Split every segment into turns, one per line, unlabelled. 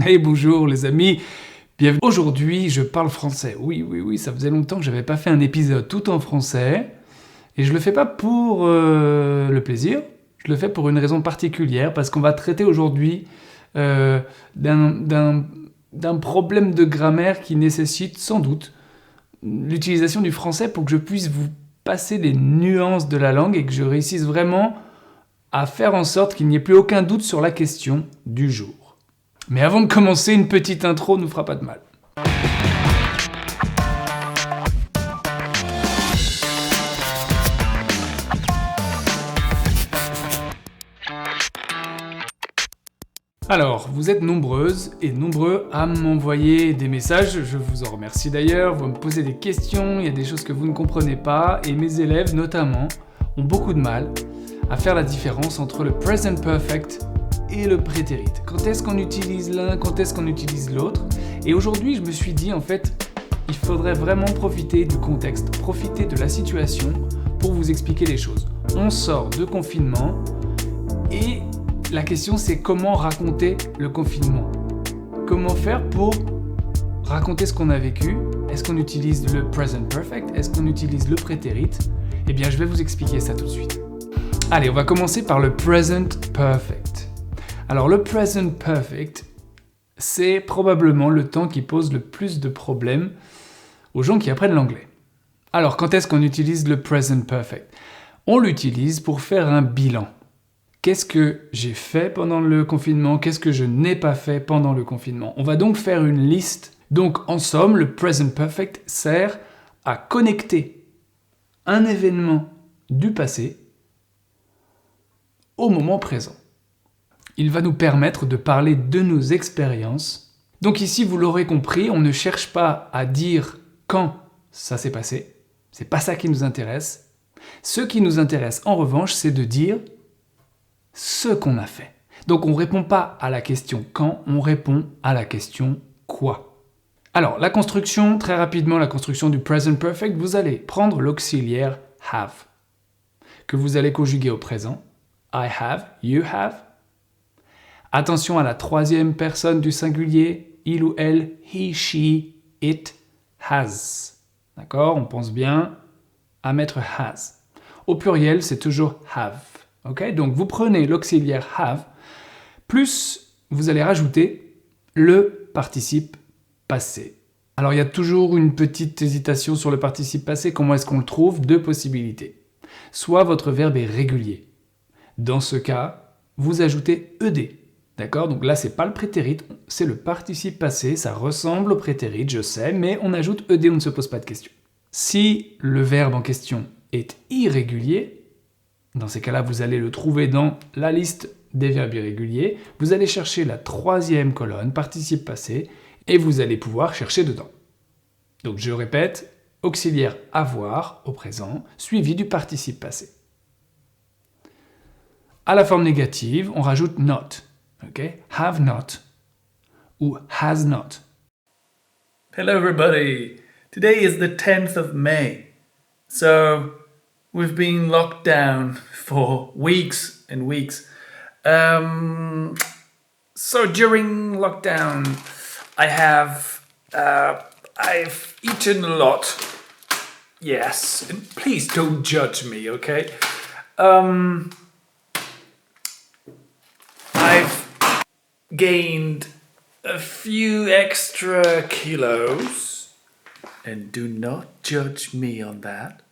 Hey, bonjour les amis, bienvenue. Aujourd'hui, je parle français. Oui, ça faisait longtemps que j'avais pas fait un épisode tout en français. Et je le fais pas pour le plaisir, je le fais pour une raison particulière, parce qu'on va traiter aujourd'hui d'un problème de grammaire qui nécessite sans doute l'utilisation du français pour que je puisse vous passer les nuances de la langue et que je réussisse vraiment à faire en sorte qu'il n'y ait plus aucun doute sur la question du jour. Mais avant de commencer, une petite intro ne nous fera pas de mal. Alors, vous êtes nombreuses et nombreux à m'envoyer des messages, je vous en remercie d'ailleurs, vous me posez des questions, il y a des choses que vous ne comprenez pas, et mes élèves notamment ont beaucoup de mal à faire la différence entre le present perfect et le prétérit. Quand est-ce qu'on utilise l'un, quand est-ce qu'on utilise l'autre? Et aujourd'hui, je me suis dit, en fait, il faudrait vraiment profiter du contexte, profiter de la situation pour vous expliquer les choses. On sort de confinement et la question, c'est comment raconter le confinement? Comment faire pour raconter ce qu'on a vécu? Est-ce qu'on utilise le present perfect? Est-ce qu'on utilise le prétérit? Eh bien, je vais vous expliquer ça tout de suite. Allez, on va commencer par le present perfect. Alors, le present perfect, c'est probablement le temps qui pose le plus de problèmes aux gens qui apprennent l'anglais. Alors, quand est-ce qu'on utilise le present perfect? On l'utilise pour faire un bilan. Qu'est-ce que j'ai fait pendant le confinement? Qu'est-ce que je n'ai pas fait pendant le confinement? On va donc faire une liste. Donc, en somme, le present perfect sert à connecter un événement du passé au moment présent. Il va nous permettre de parler de nos expériences. Donc ici, vous l'aurez compris, on ne cherche pas à dire quand ça s'est passé. C'est pas ça qui nous intéresse. Ce qui nous intéresse, en revanche, c'est de dire ce qu'on a fait. Donc on ne répond pas à la question quand, on répond à la question quoi. Alors la construction, très rapidement, la construction du present perfect, vous allez prendre l'auxiliaire have, que vous allez conjuguer au présent. I have, you have. Attention à la troisième personne du singulier, il ou elle, he, she, it, has. D'accord? On pense bien à mettre has. Au pluriel, c'est toujours have. Okay? Donc vous prenez l'auxiliaire have, plus vous allez rajouter le participe passé. Alors il y a toujours une petite hésitation sur le participe passé, comment est-ce qu'on le trouve? Deux possibilités. Soit votre verbe est régulier. Dans ce cas, vous ajoutez ed. D'accord? Donc là, c'est pas le prétérit, c'est le participe passé, ça ressemble au prétérit, je sais, mais on ajoute ed, on ne se pose pas de questions. Si le verbe en question est irrégulier, dans ces cas-là, vous allez le trouver dans la liste des verbes irréguliers. Vous allez chercher la troisième colonne, participe passé, et vous allez pouvoir chercher dedans. Donc je répète, auxiliaire avoir au présent, suivi du participe passé. À la forme négative, on rajoute not. Okay? Have not ou has not.
Hello everybody. Today is the 10th of May. So we've been locked down for weeks and weeks. So during lockdown, I've eaten a lot. Yes, and please don't judge me, okay? I've gained a few extra kilos, and do not judge me on that.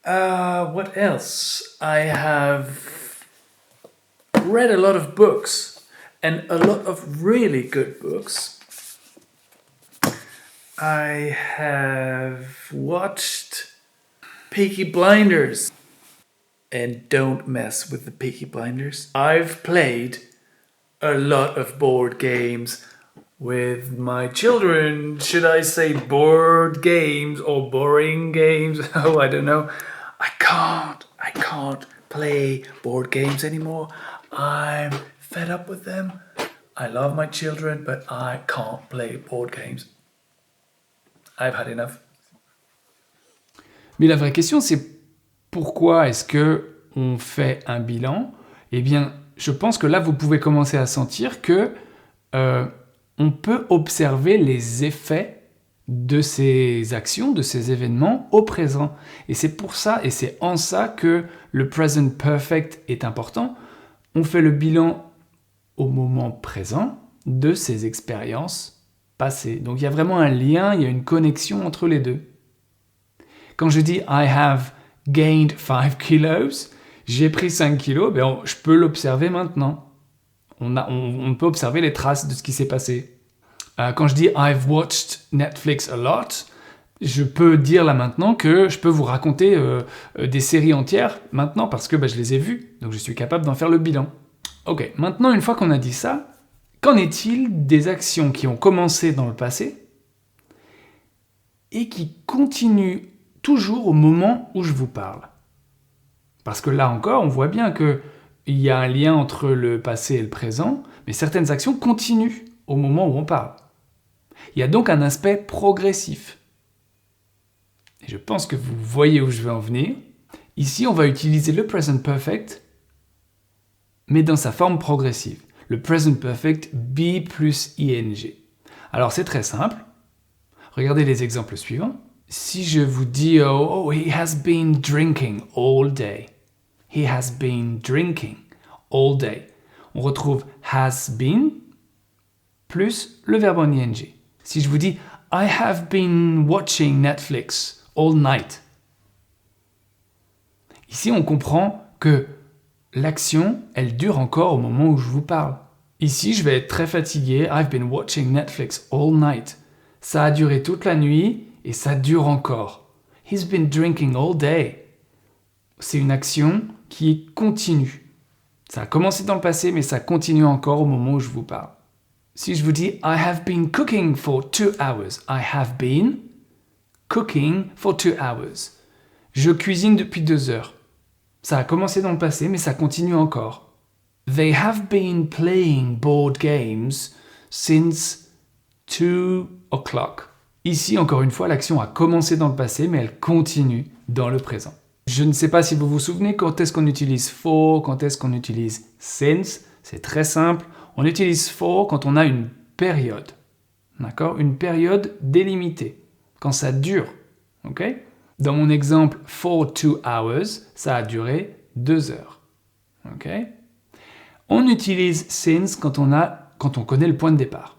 What else? I have read a lot of books, and a lot of really good books. I have watched Peaky Blinders, and don't mess with the Peaky Blinders. I've played a lot of board games with my children. Should I say board games or boring games? Oh, I don't know. I can't play board games anymore. I'm fed up with them. I love my children, but I can't play board games. I've had enough.
Mais la vraie question, c'est pourquoi est-ce que on fait un bilan? Eh bien, je pense que là, vous pouvez commencer à sentir que on peut observer les effets de ces actions, de ces événements au présent. Et c'est pour ça, et c'est en ça que le present perfect est important. On fait le bilan au moment présent de ces expériences passées. Donc il y a vraiment un lien, il y a une connexion entre les deux. Quand je dis I have gained 5 kilos, j'ai pris 5 kilos, je peux l'observer maintenant. On peut observer les traces de ce qui s'est passé. Quand je dis I've watched Netflix a lot, je peux dire là maintenant que je peux vous raconter des séries entières maintenant parce que je les ai vues, donc je suis capable d'en faire le bilan. Ok, maintenant une fois qu'on a dit ça, qu'en est-il des actions qui ont commencé dans le passé et qui continuent toujours au moment où je vous parle? Parce que là encore, on voit bien qu'il y a un lien entre le passé et le présent, mais certaines actions continuent au moment où on parle. Il y a donc un aspect progressif. Et je pense que vous voyez où je veux en venir. Ici, on va utiliser le present perfect, mais dans sa forme progressive. Le present perfect be plus ing. Alors c'est très simple. Regardez les exemples suivants. Si je vous dis oh, he has been drinking all day. He has been drinking all day. On retrouve has been plus le verbe en ing. Si je vous dis I have been watching Netflix all night. Ici, on comprend que l'action, elle dure encore au moment où je vous parle. Ici, je vais être très fatigué. I've been watching Netflix all night. Ça a duré toute la nuit et ça dure encore. He's been drinking all day. C'est une action qui est continue. Ça a commencé dans le passé, mais ça continue encore au moment où je vous parle. Si je vous dis I have been cooking for 2 hours. I have been cooking for 2 hours. Je cuisine depuis 2 heures. Ça a commencé dans le passé, mais ça continue encore. They have been playing board games since 2 o'clock. Ici, encore une fois, l'action a commencé dans le passé, mais elle continue dans le présent. Je ne sais pas si vous vous souvenez quand est-ce qu'on utilise for, quand est-ce qu'on utilise since. C'est très simple. On utilise for quand on a une période. D'accord ? Une période délimitée. Quand ça dure. Ok ? Dans mon exemple, for 2 hours, ça a duré 2 heures. Ok ? On utilise since quand on connaît le point de départ.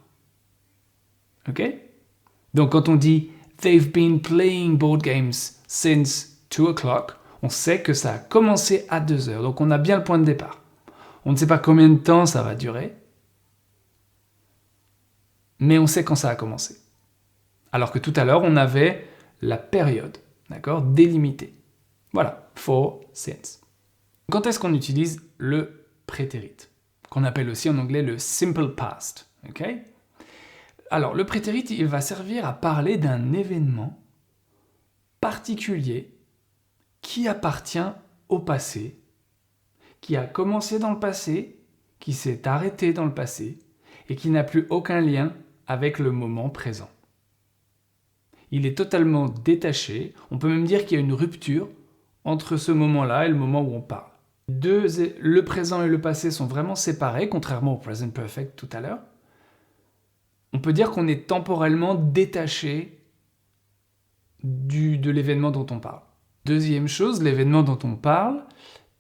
Ok ? Donc quand on dit they've been playing board games since 2 o'clock, on sait que ça a commencé à 2 heures. Donc on a bien le point de départ. On ne sait pas combien de temps ça va durer, mais on sait quand ça a commencé. Alors que tout à l'heure, on avait la période, d'accord, délimitée. Voilà, for, since. Quand est-ce qu'on utilise le prétérit, qu'on appelle aussi en anglais le simple past, ok ? Alors, le prétérit, il va servir à parler d'un événement particulier qui appartient au passé, qui a commencé dans le passé, qui s'est arrêté dans le passé et qui n'a plus aucun lien avec le moment présent. Il est totalement détaché, on peut même dire qu'il y a une rupture entre ce moment-là et le moment où on parle. Le présent et le passé sont vraiment séparés, contrairement au present perfect tout à l'heure. On peut dire qu'on est temporellement détaché de l'événement dont on parle. Deuxième chose, l'événement dont on parle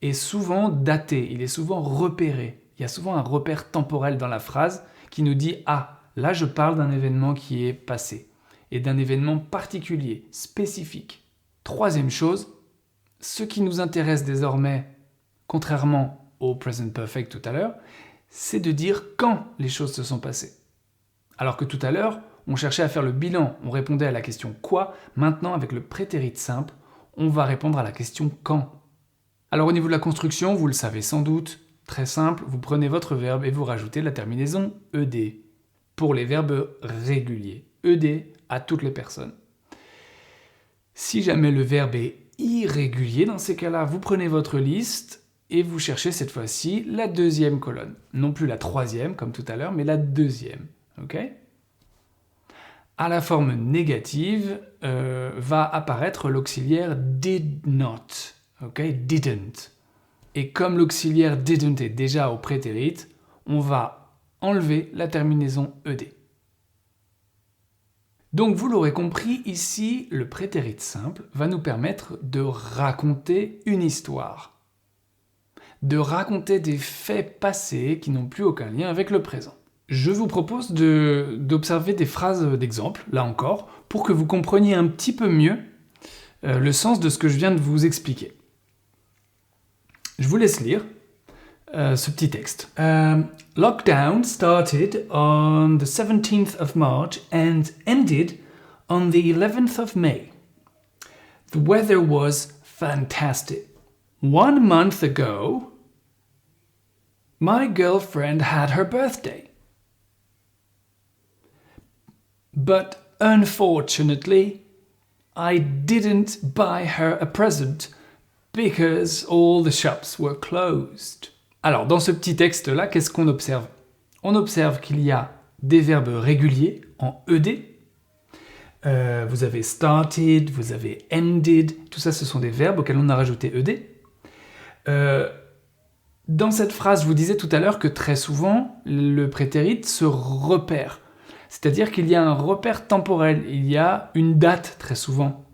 est souvent daté, il est souvent repéré. Il y a souvent un repère temporel dans la phrase qui nous dit « Ah, là je parle d'un événement qui est passé » et d'un événement particulier, spécifique. Troisième chose, ce qui nous intéresse désormais, contrairement au present perfect tout à l'heure, c'est de dire quand les choses se sont passées. Alors que tout à l'heure, on cherchait à faire le bilan, on répondait à la question « quoi ». Maintenant, avec le prétérit simple, on va répondre à la question « quand ». Alors au niveau de la construction, vous le savez sans doute, très simple, vous prenez votre verbe et vous rajoutez la terminaison ed pour les verbes réguliers. Ed à toutes les personnes. Si jamais le verbe est irrégulier, dans ces cas-là, vous prenez votre liste et vous cherchez cette fois-ci la deuxième colonne. Non plus la troisième, comme tout à l'heure, mais la deuxième. Ok ? À la forme négative va apparaître l'auxiliaire did not. Ok ? Didn't. Et comme l'auxiliaire didn't est déjà au prétérit, on va enlever la terminaison ed. Donc vous l'aurez compris, ici, le prétérit simple va nous permettre de raconter une histoire. De raconter des faits passés qui n'ont plus aucun lien avec le présent. Je vous propose d'observer des phrases d'exemple, là encore, pour que vous compreniez un petit peu mieux le sens de ce que je viens de vous expliquer. Je vous laisse lire ce petit texte. Lockdown started on the 17th of March and ended on the 11th of May. The weather was fantastic. 1 month ago, my girlfriend had her birthday. But unfortunately, I didn't buy her a present because all the shops were closed. Alors, dans ce petit texte-là, qu'est-ce qu'on observe? On observe qu'il y a des verbes réguliers en ed. Vous avez started, vous avez ended, tout ça, ce sont des verbes auxquels on a rajouté ed. Dans cette phrase, je vous disais tout à l'heure que très souvent, le prétérit se repère. C'est-à-dire qu'il y a un repère temporel, il y a une date très souvent.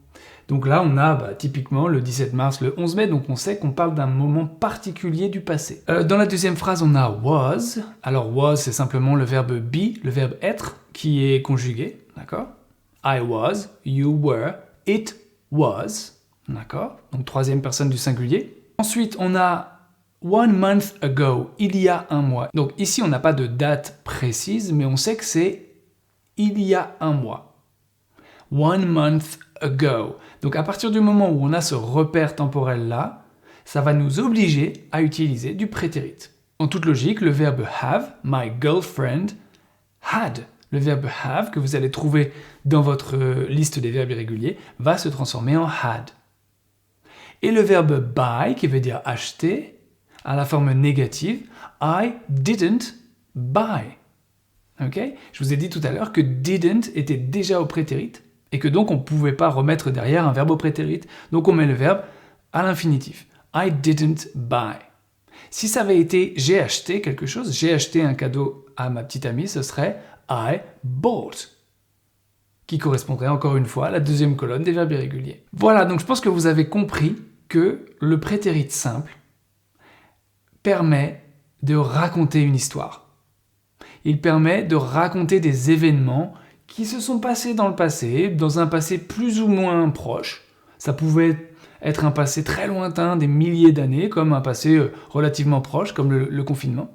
Donc là, on a typiquement le 17 mars, le 11 mai, donc on sait qu'on parle d'un moment particulier du passé. Dans la deuxième phrase, on a was. Alors was, c'est simplement le verbe be, le verbe être, qui est conjugué, d'accord? I was, you were, it was, d'accord? Donc troisième personne du singulier. Ensuite, on a 1 month ago, il y a un mois. Donc ici, on n'a pas de date précise, mais on sait que c'est il y a un mois. 1 month ago. Donc à partir du moment où on a ce repère temporel-là, ça va nous obliger à utiliser du prétérit. En toute logique, le verbe have, my girlfriend, had. Le verbe have, que vous allez trouver dans votre liste des verbes irréguliers, va se transformer en had. Et le verbe buy, qui veut dire acheter, à la forme négative, I didn't buy. Okay? Je vous ai dit tout à l'heure que didn't était déjà au prétérit et que donc on ne pouvait pas remettre derrière un verbe au prétérit. Donc on met le verbe à l'infinitif. I didn't buy. Si ça avait été j'ai acheté quelque chose, j'ai acheté un cadeau à ma petite amie, ce serait I bought, qui correspondrait encore une fois à la deuxième colonne des verbes irréguliers. Voilà, donc je pense que vous avez compris que le prétérit simple permet de raconter une histoire. Il permet de raconter des événements qui se sont passés dans le passé, dans un passé plus ou moins proche. Ça pouvait être un passé très lointain, des milliers d'années, comme un passé relativement proche, comme le confinement.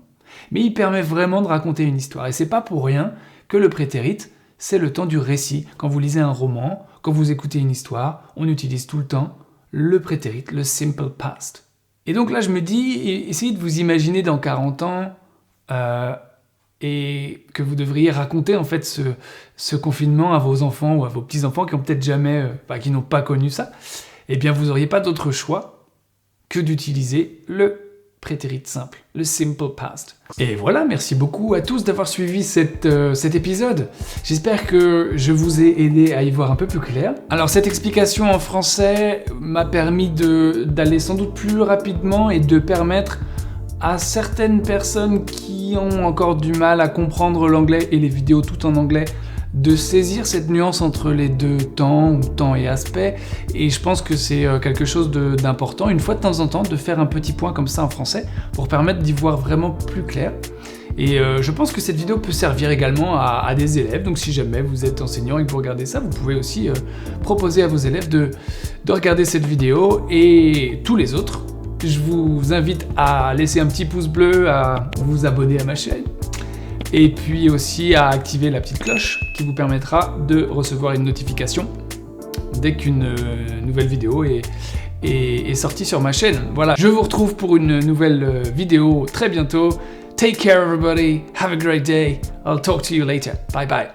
Mais il permet vraiment de raconter une histoire. Et c'est pas pour rien que le prétérit, c'est le temps du récit. Quand vous lisez un roman, quand vous écoutez une histoire, on utilise tout le temps le prétérit, le simple past. Et donc là, je me dis, essayez de vous imaginer dans 40 ans... et que vous devriez raconter en fait ce confinement à vos enfants ou à vos petits-enfants qui ont peut-être jamais, qui n'ont pas connu ça, eh bien vous n'auriez pas d'autre choix que d'utiliser le prétérit simple, le simple past. Et voilà, merci beaucoup à tous d'avoir suivi cet épisode. J'espère que je vous ai aidé à y voir un peu plus clair. Alors cette explication en français m'a permis d'aller sans doute plus rapidement et de permettre à certaines personnes qui ont encore du mal à comprendre l'anglais et les vidéos tout en anglais, de saisir cette nuance entre les deux temps, ou temps et aspect, et je pense que c'est quelque chose d'important, une fois de temps en temps, de faire un petit point comme ça en français, pour permettre d'y voir vraiment plus clair. Et je pense que cette vidéo peut servir également à des élèves, donc si jamais vous êtes enseignant et que vous regardez ça, vous pouvez aussi proposer à vos élèves de regarder cette vidéo, et tous les autres. Je vous invite à laisser un petit pouce bleu, à vous abonner à ma chaîne, et puis aussi à activer la petite cloche qui vous permettra de recevoir une notification dès qu'une nouvelle vidéo est sortie sur ma chaîne. Voilà, je vous retrouve pour une nouvelle vidéo très bientôt. Take care everybody, have a great day, I'll talk to you later, bye bye.